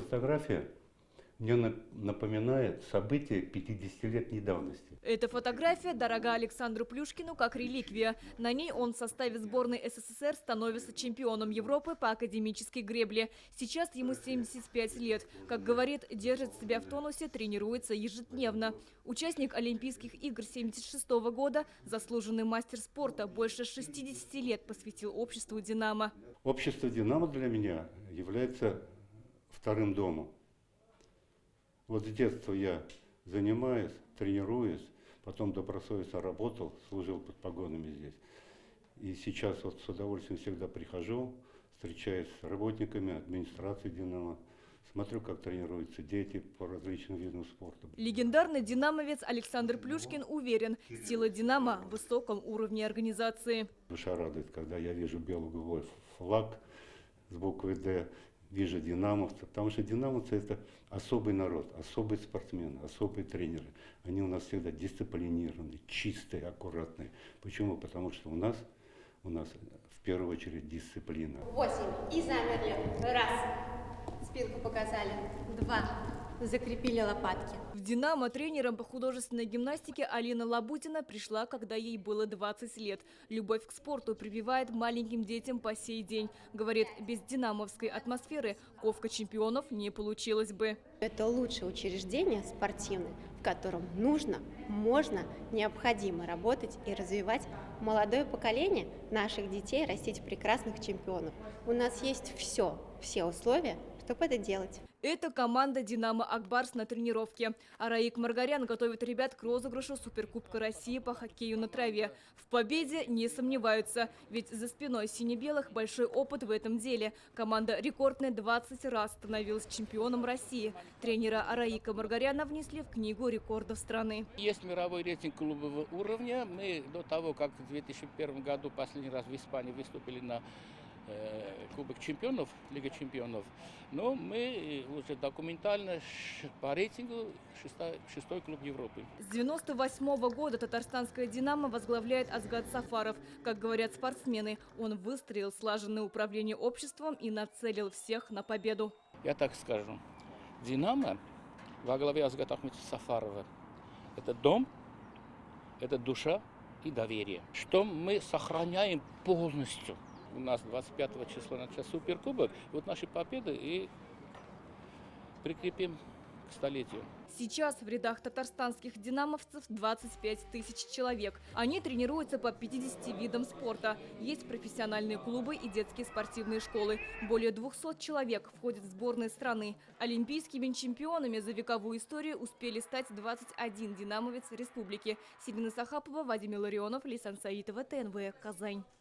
Эта фотография мне напоминает события 50-летней давности. Эта фотография дорога Александру Плюшкину как реликвия. На ней он в составе сборной СССР становится чемпионом Европы по академической гребле. Сейчас ему 75 лет. Как говорит, держит себя в тонусе, тренируется ежедневно. Участник Олимпийских игр 1976 года, заслуженный мастер спорта, больше 60 лет посвятил обществу «Динамо». Общество «Динамо» для меня является вторым домом. Вот с детства я занимаюсь, тренируюсь, потом добросовестно работал, служил под погонами здесь. И сейчас вот с удовольствием всегда прихожу, встречаюсь с работниками администрации «Динамо», смотрю, как тренируются дети по различным видам спорта. Легендарный динамовец Александр Плюшкин уверен, сила «Динамо» в высоком уровне организации. Душа радует, когда я вижу белый флаг с буквой «Д», вижу динамовцев, потому что динамовцы – это особый народ, особые спортсмены, особые тренеры. Они у нас всегда дисциплинированные, чистые, аккуратные. Почему? Потому что у нас в первую очередь дисциплина. 8. И замерли. 1. Спинку показали. 2. Закрепили лопатки. В «Динамо» тренером по художественной гимнастике Алина Лабутина пришла, когда ей было 20 лет. Любовь к спорту прививает маленьким детям по сей день. Говорит, без динамовской атмосферы ковка чемпионов не получилось бы. Это лучшее учреждение спортивное, в котором нужно, можно, необходимо работать и развивать молодое поколение наших детей, растить прекрасных чемпионов. У нас есть все условия, чтобы это делать. Это команда «Динамо Акбарс» на тренировке. А Раик Маргарян готовит ребят к розыгрышу Суперкубка России по хоккею на траве. В победе не сомневаются, ведь за спиной сине-белых большой опыт в этом деле. Команда рекордная 20 раз становилась чемпионом России. Тренера Раика Маргаряна внесли в книгу рекордов страны. Есть мировой рейтинг клубового уровня. Мы до того, как в 2001 году последний раз в Испании выступили на Кубок чемпионов, Лига чемпионов, но мы уже документально по рейтингу шестой клуб Европы. С 1998 года татарстанское «Динамо» возглавляет Азгат Сафаров. Как говорят спортсмены, он выстроил слаженное управление обществом и нацелил всех на победу. Я так скажу, «Динамо» во главе Азгата Ахмедовича Сафарова – это дом, это душа и доверие, что мы сохраняем полностью. У нас 25 числа начался Суперкубок. Вот наши победы и прикрепим к столетию. Сейчас в рядах татарстанских динамовцев 25 тысяч человек. Они тренируются по 50 видам спорта. Есть профессиональные клубы и детские спортивные школы. Более 200 человек входят в сборные страны. Олимпийскими чемпионами за вековую историю успели стать 21 динамовец республики. Селина Сахапова, Вадим Илларионов, Лейсан Саитова, ТНВ, Казань.